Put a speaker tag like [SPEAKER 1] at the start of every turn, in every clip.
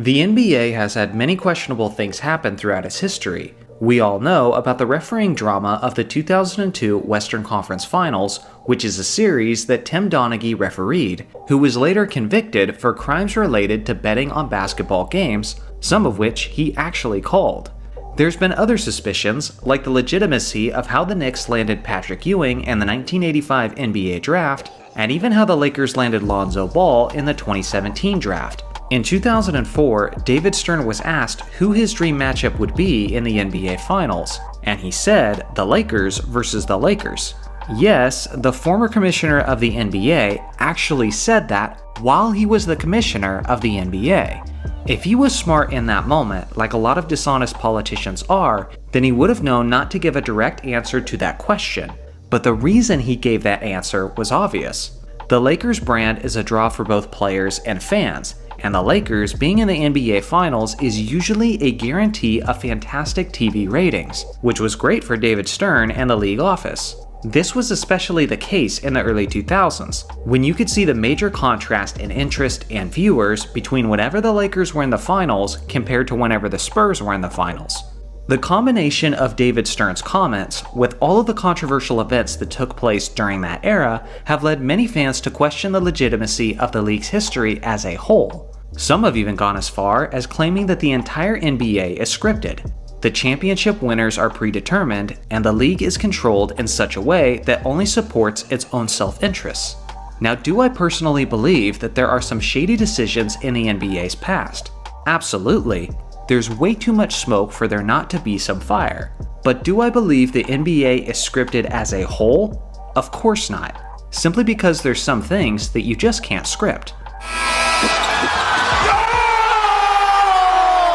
[SPEAKER 1] The NBA has had many questionable things happen throughout its history. We all know about the refereeing drama of the 2002 Western Conference Finals, which is a series that Tim Donaghy refereed, who was later convicted for crimes related to betting on basketball games, some of which he actually called. There's been other suspicions, like the legitimacy of how the Knicks landed Patrick Ewing in the 1985 NBA draft, and even how the Lakers landed Lonzo Ball in the 2017 draft. In 2004, David Stern was asked who his dream matchup would be in the NBA Finals, and he said the Lakers versus the Lakers. Yes, the former commissioner of the NBA actually said that while he was the commissioner of the NBA. If he was smart in that moment, like a lot of dishonest politicians are, then he would have known not to give a direct answer to that question. But the reason he gave that answer was obvious. The Lakers brand is a draw for both players and fans, and the Lakers being in the NBA Finals is usually a guarantee of fantastic TV ratings, which was great for David Stern and the league office. This was especially the case in the early 2000s, when you could see the major contrast in interest and viewers between whenever the Lakers were in the finals compared to whenever the Spurs were in the finals. The combination of David Stern's comments with all of the controversial events that took place during that era have led many fans to question the legitimacy of the league's history as a whole. Some have even gone as far as claiming that the entire NBA is scripted. The championship winners are predetermined, and the league is controlled in such a way that only supports its own self-interests. Now, do I personally believe that there are some shady decisions in the NBA's past? Absolutely. There's way too much smoke for there not to be some fire. But do I believe the NBA is scripted as a whole? Of course not. Simply because there's some things that you just can't script.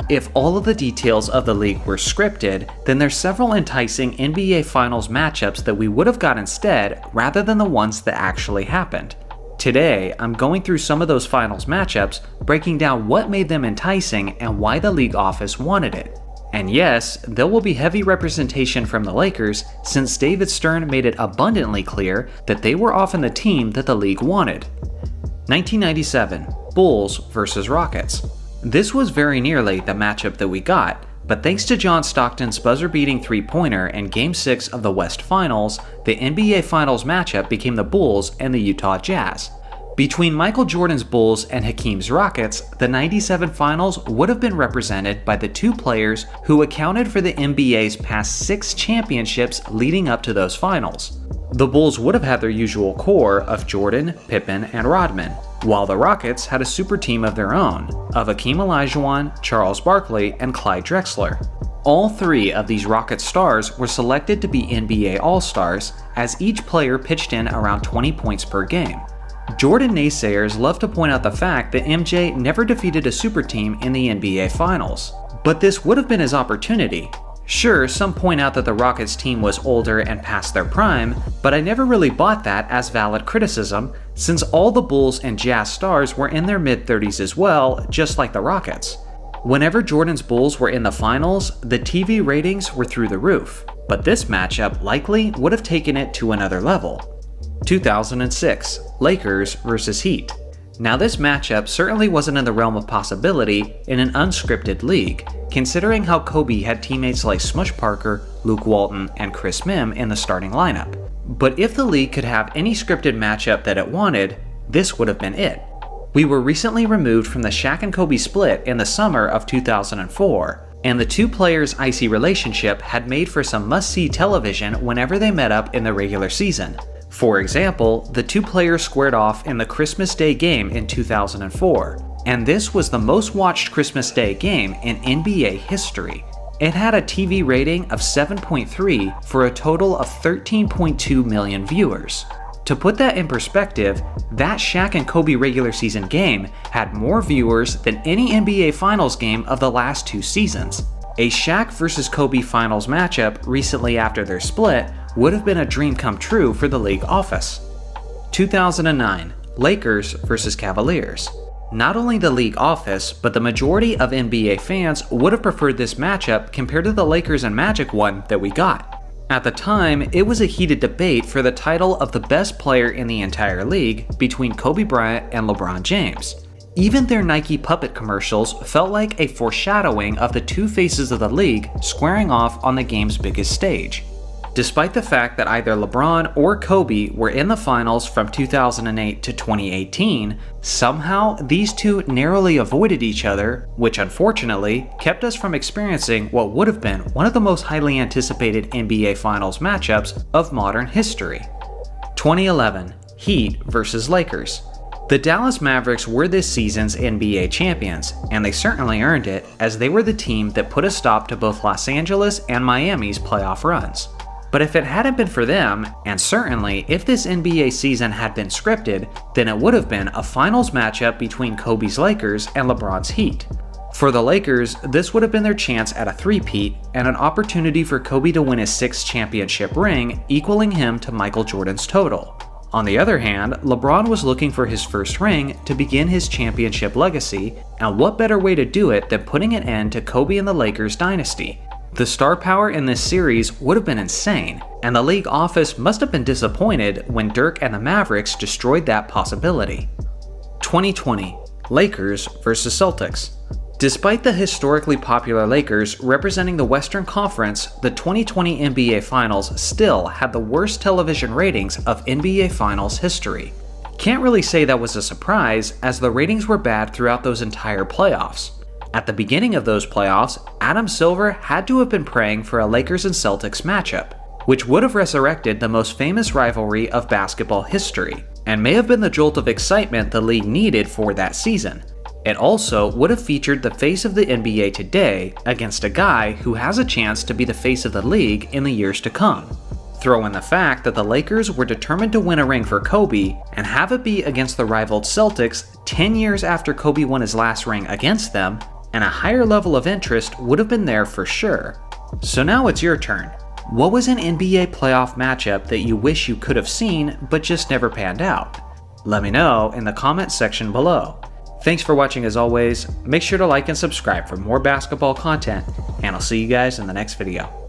[SPEAKER 1] If all of the details of the league were scripted, then there's several enticing NBA Finals matchups that we would have got instead rather than the ones that actually happened. Today, I'm going through some of those finals matchups, breaking down what made them enticing and why the league office wanted it. And yes, there will be heavy representation from the Lakers, since David Stern made it abundantly clear that they were often the team that the league wanted. 1997, Bulls vs. Rockets. This was very nearly the matchup that we got, but thanks to John Stockton's buzzer-beating three-pointer in Game 6 of the West Finals, the NBA Finals matchup became the Bulls and the Utah Jazz. Between Michael Jordan's Bulls and Hakeem's Rockets, the '97 Finals would have been represented by the two players who accounted for the NBA's past 6 championships leading up to those finals. The Bulls would have had their usual core of Jordan, Pippen, and Rodman, while the Rockets had a super team of their own, of Hakeem Olajuwon, Charles Barkley, and Clyde Drexler. All 3 of these Rocket stars were selected to be NBA All-Stars, as each player pitched in around 20 points per game. Jordan naysayers love to point out the fact that MJ never defeated a super team in the NBA Finals, but this would have been his opportunity. Sure, some point out that the Rockets team was older and past their prime, but I never really bought that as valid criticism, since all the Bulls and Jazz stars were in their mid-30s as well, just like the Rockets. Whenever Jordan's Bulls were in the finals, the TV ratings were through the roof, but this matchup likely would have taken it to another level. 2006, Lakers vs. Heat. Now this matchup certainly wasn't in the realm of possibility in an unscripted league, considering how Kobe had teammates like Smush Parker, Luke Walton, and Chris Mim in the starting lineup. But if the league could have any scripted matchup that it wanted, this would have been it. We were recently removed from the Shaq and Kobe split in the summer of 2004, and the two players' icy relationship had made for some must-see television whenever they met up in the regular season. For example, the two players squared off in the Christmas Day game in 2004, and this was the most watched Christmas Day game in NBA history. It had a TV rating of 7.3 for a total of 13.2 million viewers. To put that in perspective, that Shaq and Kobe regular season game had more viewers than any NBA Finals game of the last 2 seasons. A Shaq vs. Kobe Finals matchup recently after their split would have been a dream come true for the league office. 2009, Lakers vs. Cavaliers. Not only the league office, but the majority of NBA fans would have preferred this matchup compared to the Lakers and Magic one that we got. At the time, it was a heated debate for the title of the best player in the entire league between Kobe Bryant and LeBron James. Even their Nike puppet commercials felt like a foreshadowing of the two faces of the league squaring off on the game's biggest stage. Despite the fact that either LeBron or Kobe were in the finals from 2008 to 2018, somehow these two narrowly avoided each other, which unfortunately kept us from experiencing what would have been one of the most highly anticipated NBA Finals matchups of modern history. 2011 Heat vs. Lakers. The Dallas Mavericks were this season's NBA champions, and they certainly earned it, as they were the team that put a stop to both Los Angeles and Miami's playoff runs. But if it hadn't been for them, and certainly if this NBA season had been scripted, then it would have been a finals matchup between Kobe's Lakers and LeBron's Heat. For the Lakers, this would have been their chance at a three-peat and an opportunity for Kobe to win his 6th championship ring, equaling him to Michael Jordan's total. On the other hand, LeBron was looking for his first ring to begin his championship legacy, and what better way to do it than putting an end to Kobe and the Lakers dynasty? The star power in this series would have been insane, and the league office must have been disappointed when Dirk and the Mavericks destroyed that possibility. 2020 Lakers vs. Celtics. Despite the historically popular Lakers representing the Western Conference, the 2020 NBA Finals still had the worst television ratings of NBA Finals history. Can't really say that was a surprise, as the ratings were bad throughout those entire playoffs. At the beginning of those playoffs, Adam Silver had to have been praying for a Lakers and Celtics matchup, which would have resurrected the most famous rivalry of basketball history, and may have been the jolt of excitement the league needed for that season. It also would have featured the face of the NBA today against a guy who has a chance to be the face of the league in the years to come. Throw in the fact that the Lakers were determined to win a ring for Kobe and have it be against the rivaled Celtics 10 years after Kobe won his last ring against them, and a higher level of interest would have been there for sure. So now it's your turn. What was an NBA playoff matchup that you wish you could have seen but just never panned out? Let me know in the comments section below. Thanks for watching as always. Make sure to like and subscribe for more basketball content, and I'll see you guys in the next video.